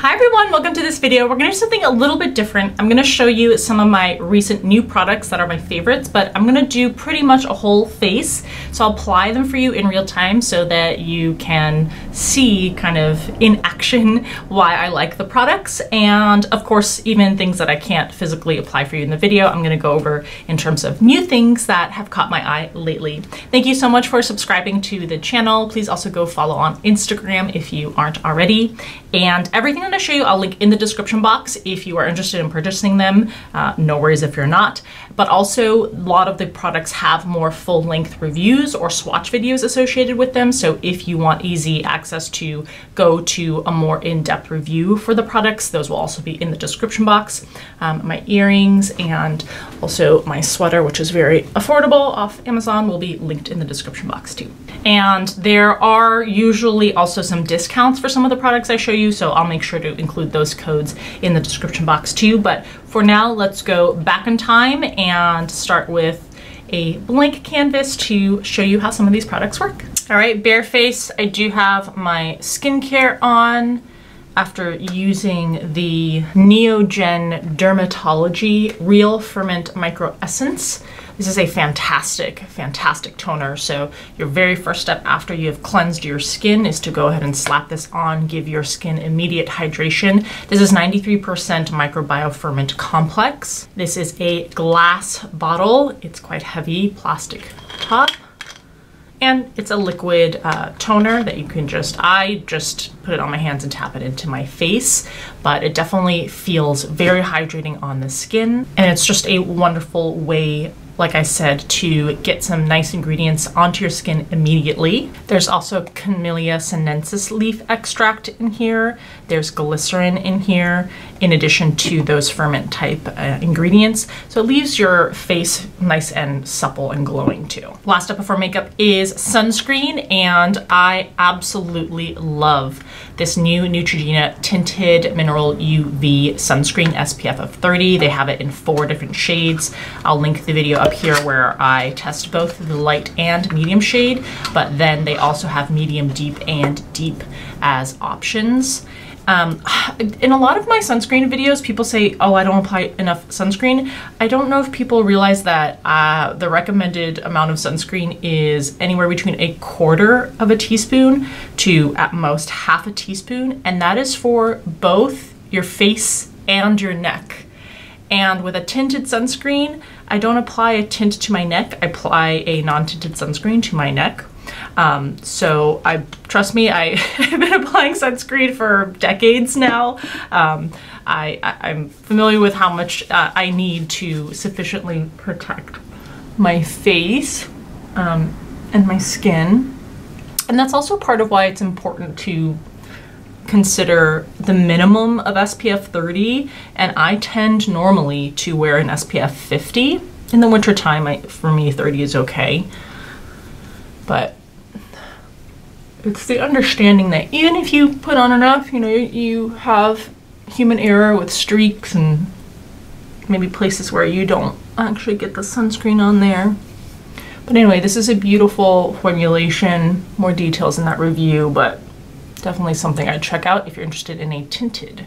Hi everyone, welcome to this video. We're gonna do something a little bit different. I'm gonna show you some of my recent new products that are my favorites, but I'm gonna do pretty much a whole face. So I'll apply them for you in real time so that you can see kind of in action why I like the products. And of course, even things that I can't physically apply for you in the video, I'm gonna go over in terms of new things that have caught my eye lately. Thank you so much for subscribing to the channel. Please also go follow on Instagram if you aren't already. And everything I'm going to show you, I'll link in the description box if you are interested in purchasing them. No worries if you're not. But also, a lot of the products have more full-length reviews or swatch videos associated with them. So if you want easy access to go to a more in-depth review for the products, those will also be in the description box. My earrings and also my sweater, which is very affordable off Amazon, will be linked in the description box too. And there are usually also some discounts for some of the products I show you, so I'll make sure to include those codes in the description box too. But for now, let's go back in time and start with a blank canvas to show you how some of these products work. All right, bare face, I do have my skincare on after using the Neogen Dermatology Real Ferment Micro Essence. This is a fantastic, fantastic toner. So your very first step after you have cleansed your skin is to go ahead and slap this on, give your skin immediate hydration. This is 93% microbiome complex. This is a glass bottle. It's quite heavy, plastic top. And it's a liquid toner that you can I just put it on my hands and tap it into my face, but it definitely feels very hydrating on the skin. And it's just a wonderful way, like I said, to get some nice ingredients onto your skin immediately. There's also Camellia sinensis leaf extract in here. There's glycerin in here, in addition to those ferment type ingredients. So it leaves your face nice and supple and glowing too. Last step before makeup is sunscreen, and I absolutely love this new Neutrogena Tinted Mineral UV Sunscreen SPF of 30. They have it in 4 different shades. I'll link the video up here where I test both the light and medium shade, but then they also have medium, deep, and deep as options. In a lot of my sunscreen videos, people say, oh, I don't apply enough sunscreen. I don't know if people realize that the recommended amount of sunscreen is anywhere between 1/4 teaspoon to at most 1/2 teaspoon, and that is for both your face and your neck. And with a tinted sunscreen, I don't apply a tint to my neck, I apply a non-tinted sunscreen to my neck. So trust me, I've been applying sunscreen for decades now. I'm familiar with how much I need to sufficiently protect my face and my skin. And that's also part of why it's important to consider the minimum of SPF 30, and I tend normally to wear an SPF 50. In the wintertime, for me, 30 is okay. But it's the understanding that even if you put on enough, you know, you have human error with streaks and maybe places where you don't actually get the sunscreen on there. But anyway, this is a beautiful formulation. More details in that review, but definitely something I'd check out if you're interested in a tinted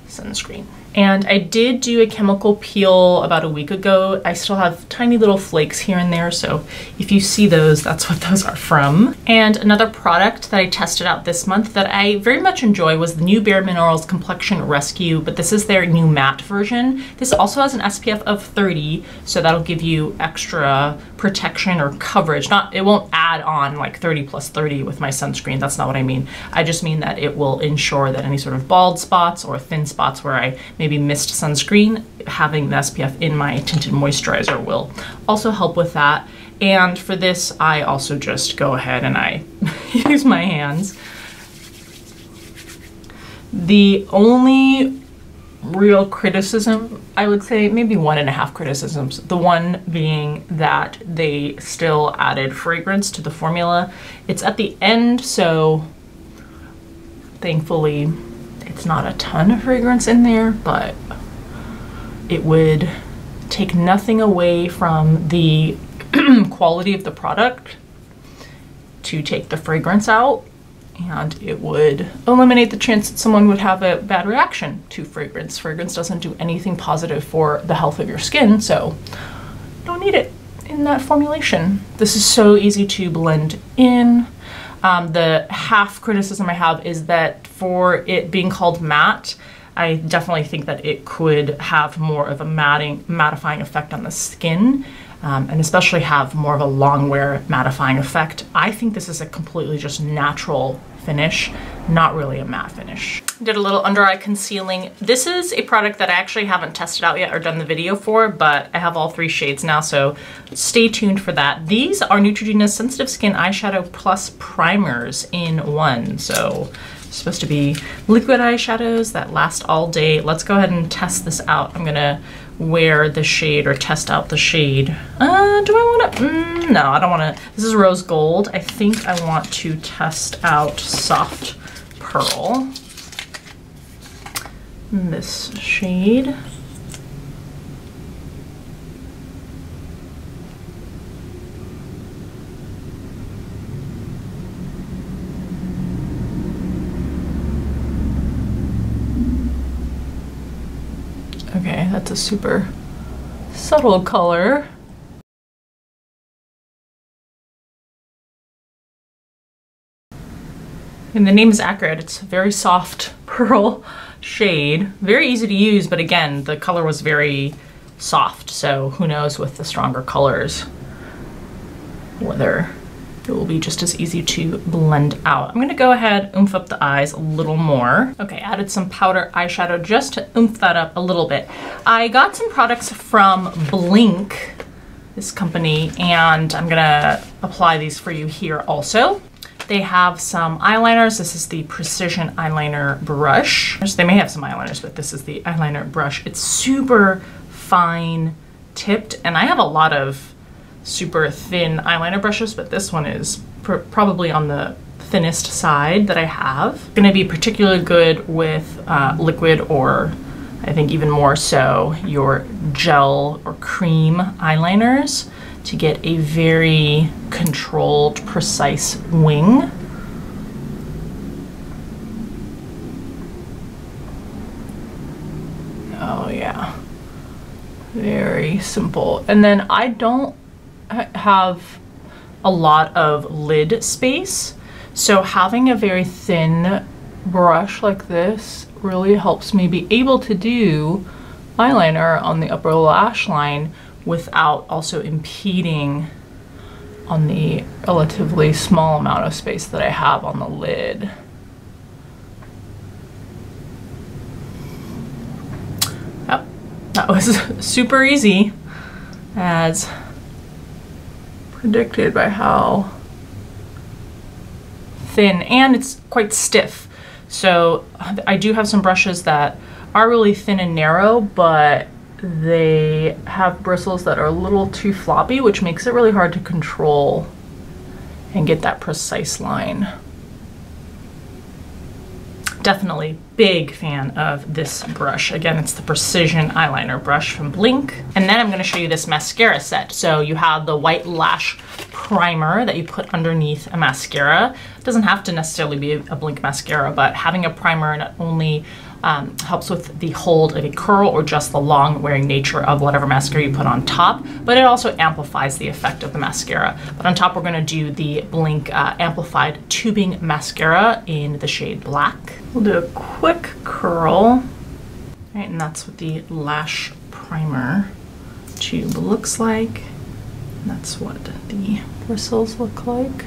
sunscreen. And I did do a chemical peel about a week ago. I still have tiny little flakes here and there, so if you see those, that's what those are from. And another product that I tested out this month that I very much enjoy was the new Bare Minerals Complexion Rescue, but this is their new matte version. This also has an SPF of 30, so that'll give you extra protection or coverage. It won't add on like 30 plus 30 with my sunscreen, that's not what I mean. I just mean that it will ensure that any sort of bald spots or thin spots where I maybe missed sunscreen, having the SPF in my tinted moisturizer will also help with that. And for this, I also just go ahead and I use my hands. The only real criticism, I would say maybe 1.5 criticisms, the one being that they still added fragrance to the formula. It's at the end, so thankfully it's not a ton of fragrance in there, but it would take nothing away from the quality of the product to take the fragrance out. and it would eliminate the chance that someone would have a bad reaction to fragrance. Fragrance doesn't do anything positive for the health of your skin, so don't need it in that formulation. This is so easy to blend in. The half criticism I have is that for it being called matte, I definitely think that it could have more of a mattifying effect on the skin, and especially have more of a long wear mattifying effect. I think this is a completely just natural finish, not really a matte finish. Did a little under eye concealing. This is a product that I actually haven't tested out yet or done the video for, but I have all 3 shades now, so stay tuned for that. These are Neutrogena's Sensitive Skin Eyeshadow Plus Primers in one. So it's supposed to be liquid eyeshadows that last all day. Let's go ahead and test this out. I'm gonna wear the shade or test out the shade. Do I wanna, no, I don't wanna. This is Rose Gold. I think I want to test out Soft Pearl. This shade. Okay, that's a super subtle color. And the name is accurate. It's a very soft pearl shade. Very easy to use, but again, the color was very soft, so who knows with the stronger colors whether it will be just as easy to blend out. I'm gonna go ahead, oomph up the eyes a little more. Okay, added some powder eyeshadow just to oomph that up a little bit. I got some products from Blink, this company, and I'm gonna apply these for you here also. They have some eyeliners. This is the Precision Eyeliner Brush. They may have some eyeliners, but this is the eyeliner brush. It's super fine tipped, and I have a lot of super thin eyeliner brushes, but this one is probably on the thinnest side that I have. Gonna be particularly good with liquid, or I think even more so your gel or cream eyeliners, to get a very controlled, precise wing. Oh yeah, very simple. And then I don't have a lot of lid space, so having a very thin brush like this really helps me be able to do eyeliner on the upper lash line without also impeding on the relatively small amount of space that I have on the lid. Yep, that was super easy, as predicted by how thin, and it's quite stiff. So I do have some brushes that are really thin and narrow, but they have bristles that are a little too floppy, which makes it really hard to control and get that precise line. Definitely big fan of this brush. Again, it's the Precision Eyeliner Brush from Blink. And then I'm gonna show you this mascara set. So you have the white lash primer that you put underneath a mascara. It doesn't have to necessarily be a Blink mascara, but having a primer not only helps with the hold of a curl or just the long wearing nature of whatever mascara you put on top, but it also amplifies the effect of the mascara. But on top, we're gonna do the Blink Amplified Tubing Mascara in the shade Black. We'll do a quick curl. All right, and that's what the lash primer tube looks like. And that's what the bristles look like.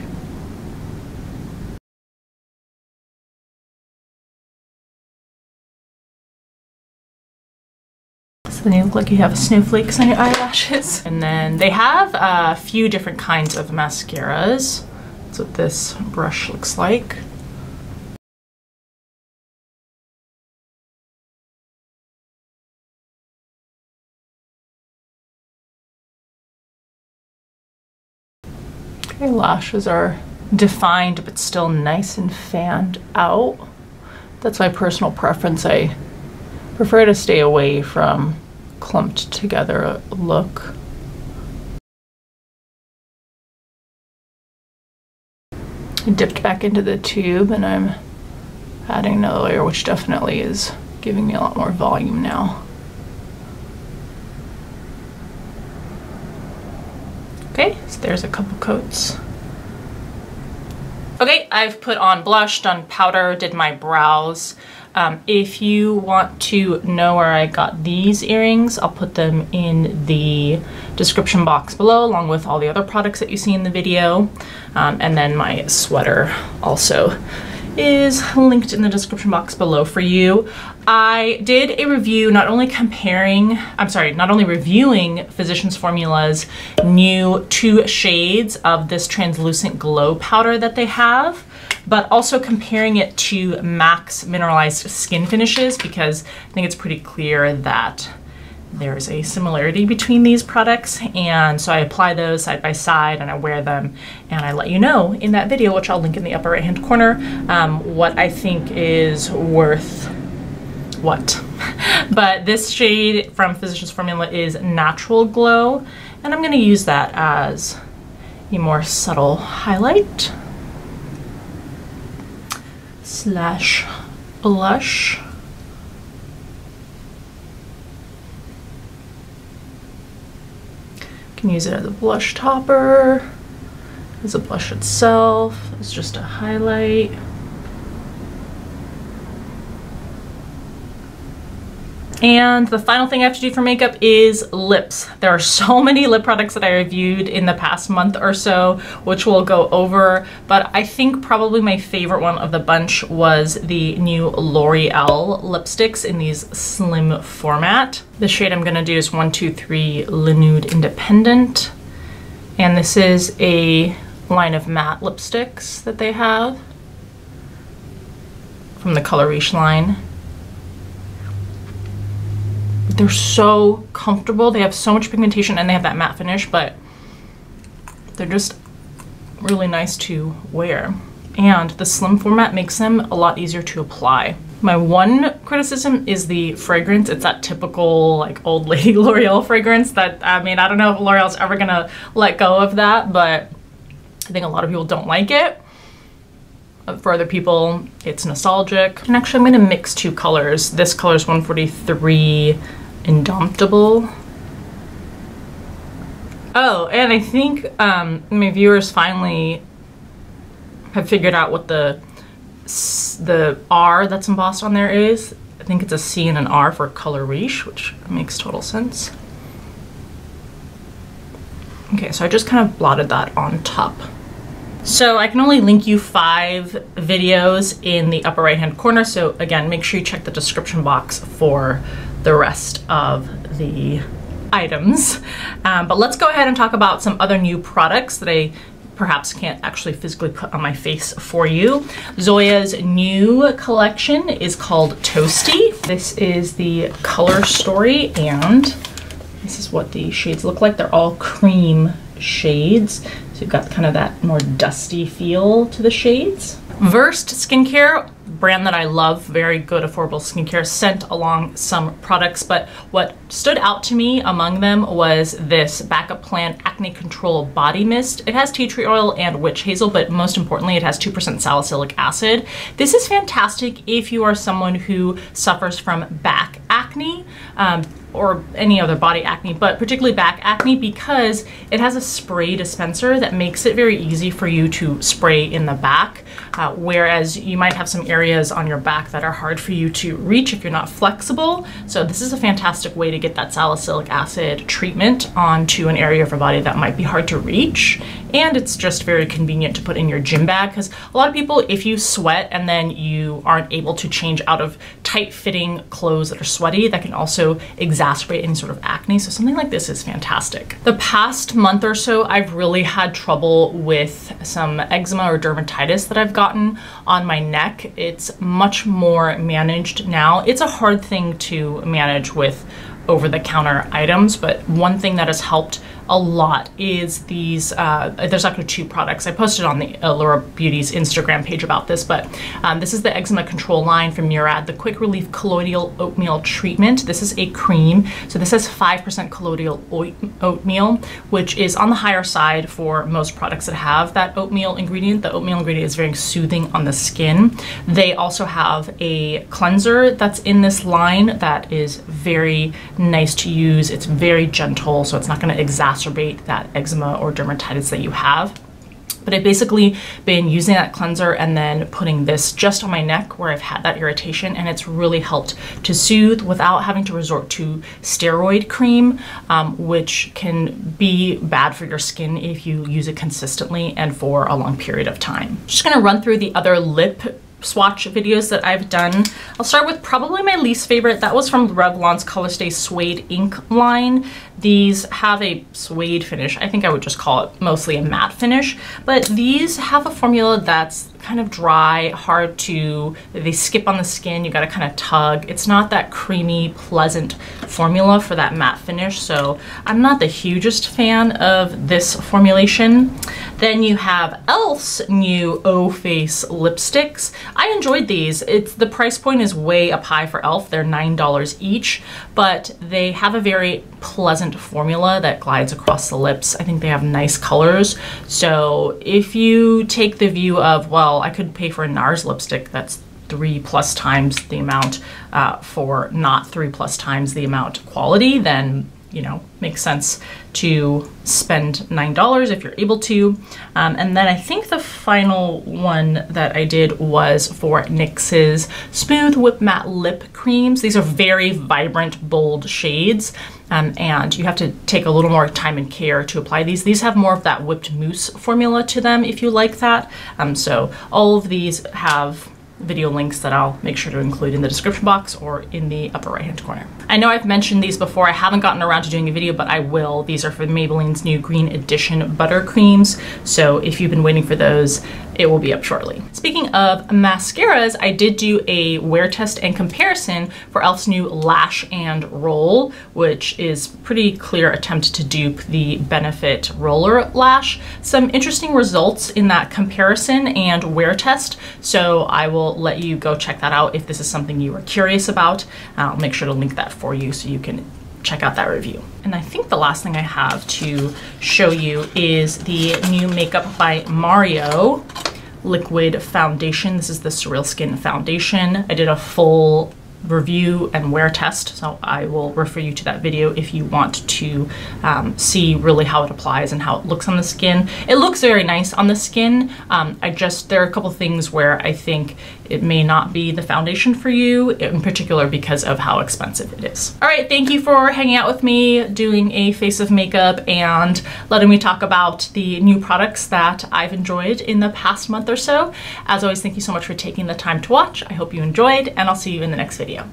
So then you look like you have snowflakes on your eyelashes. And then they have a few different kinds of mascaras. That's what this brush looks like. Okay, lashes are defined but still nice and fanned out. That's my personal preference. I prefer to stay away from clumped together look. dipped back into the tube and I'm adding another layer, which definitely is giving me a lot more volume now. Okay, so there's a couple coats. Okay, I've put on blush, done powder, did my brows. If you want to know where I got these earrings, I'll put them in the description box below, along with all the other products that you see in the video. And then my sweater also is linked in the description box below for you. I did a review not only reviewing Physicians Formula's new 2 shades of this translucent glow powder that they have, but also comparing it to MAC's mineralized skin finishes, because I think it's pretty clear that there's a similarity between these products. And so I apply those side by side and I wear them, and I let you know in that video, which I'll link in the upper right hand corner, what I think is worth what. But this shade from Physicians Formula is Natural Glow, and I'm going to use that as a more subtle highlight slash blush. You can use it as a blush topper, as a blush itself, as just a highlight. And the final thing I have to do for makeup is lips. There are so many lip products that I reviewed in the past month or so, which we'll go over, but I think probably my favorite one of the bunch was the new L'Oreal lipsticks in these slim format. The shade I'm gonna do is 123 Le Nude Independent. And this is a line of matte lipsticks that they have from the Color Riche line. They're so comfortable. They have so much pigmentation and they have that matte finish, but they're just really nice to wear. And the slim format makes them a lot easier to apply. My one criticism is the fragrance. It's that typical like old lady L'Oreal fragrance that, I mean, I don't know if L'Oreal's ever gonna let go of that, but I think a lot of people don't like it. For other people, it's nostalgic. And actually I'm gonna mix 2 colors. This color is 143 Indomptable. Oh, and I think my viewers finally have figured out what the R that's embossed on there is. I think it's a C and an R for Color Riche, which makes total sense. Okay, so I just kind of blotted that on top. So I can only link you 5 videos in the upper right hand corner. So again, make sure you check the description box for the rest of the items. But let's go ahead and talk about some other new products that I perhaps can't actually physically put on my face for you. Zoya's new collection is called Toasty. This is the Color Story, and this is what the shades look like. They're all cream shades. So you've got kind of that more dusty feel to the shades. Versed Skincare, brand that I love, very good affordable skincare, sent along some products, but what stood out to me among them was this Backup Plan Acne Control Body Mist. It has tea tree oil and witch hazel, but most importantly, it has 2% salicylic acid. This is fantastic if you are someone who suffers from back acne, or any other body acne, but particularly back acne, because it has a spray dispenser that makes it very easy for you to spray in the back, whereas you might have some areas on your back that are hard for you to reach if you're not flexible. So this is a fantastic way to get that salicylic acid treatment onto an area of your body that might be hard to reach. And it's just very convenient to put in your gym bag, because a lot of people, if you sweat and then you aren't able to change out of tight-fitting clothes that are sweaty, that can also exacerbate any sort of acne. So something like this is fantastic. The past month or so, I've really had trouble with some eczema or dermatitis that I've gotten on my neck. It's much more managed now. It's a hard thing to manage with over-the-counter items, but one thing that has helped a lot is these, there's actually two products. I posted on the Allura Beauty's Instagram page about this, but this is the eczema control line from Murad, the Quick Relief Colloidal Oatmeal Treatment. This is a cream. So this has 5% colloidal oatmeal, which is on the higher side for most products that have that oatmeal ingredient. The oatmeal ingredient is very soothing on the skin. They also have a cleanser that's in this line that is very nice to use. It's very gentle, so it's not going to exacerbate that eczema or dermatitis that you have. But I've basically been using that cleanser and then putting this just on my neck where I've had that irritation, and it's really helped to soothe without having to resort to steroid cream, which can be bad for your skin if you use it consistently and for a long period of time. Just gonna run through the other lip swatch videos that I've done. I'll start with probably my least favorite. That was from Revlon's Colorstay Suede Ink line. These have a suede finish. I think I would just call it mostly a matte finish, but these have a formula that's kind of dry, hard to, they skip on the skin, you gotta kind of tug. It's not that creamy, pleasant formula for that matte finish, so I'm not the hugest fan of this formulation. Then you have e.l.f.'s new O Face lipsticks. I enjoyed these. The price point is way up high for e.l.f. They're $9 each, but they have a very pleasant formula that glides across the lips. I think they have nice colors. So if you take the view of, well, I could pay for a NARS lipstick that's 3+ times the amount for not 3+ times the amount quality, then you know, makes sense to spend $9 if you're able to. And then I think the final one that I did was for NYX's Smooth Whip Matte Lip Creams. These are very vibrant, bold shades, and you have to take a little more time and care to apply these. These have more of that whipped mousse formula to them if you like that. So all of these have video links that I'll make sure to include in the description box or in the upper right hand corner. I know I've mentioned these before. I haven't gotten around to doing a video, but I will. These are for Maybelline's new Green Edition Butter Creams. So if you've been waiting for those, it will be up shortly. Speaking of mascaras, I did do a wear test and comparison for e.l.f.'s new Lash and Roll, which is pretty clear attempt to dupe the Benefit Roller Lash. Some interesting results in that comparison and wear test, so I will let you go check that out if this is something you are curious about. I'll make sure to link that for you so you can check out that review. And I think the last thing I have to show you is the new Makeup by Mario liquid foundation. This is the Surreal Skin foundation. I did a full review and wear test, so I will refer you to that video if you want to see really how it applies and how it looks on the skin. It looks very nice on the skin. There are a couple things where I think it may not be the foundation for you, in particular because of how expensive it is. All right, thank you for hanging out with me, doing a face of makeup and letting me talk about the new products that I've enjoyed in the past month or so. As always, thank you so much for taking the time to watch. I hope you enjoyed, and I'll see you in the next video.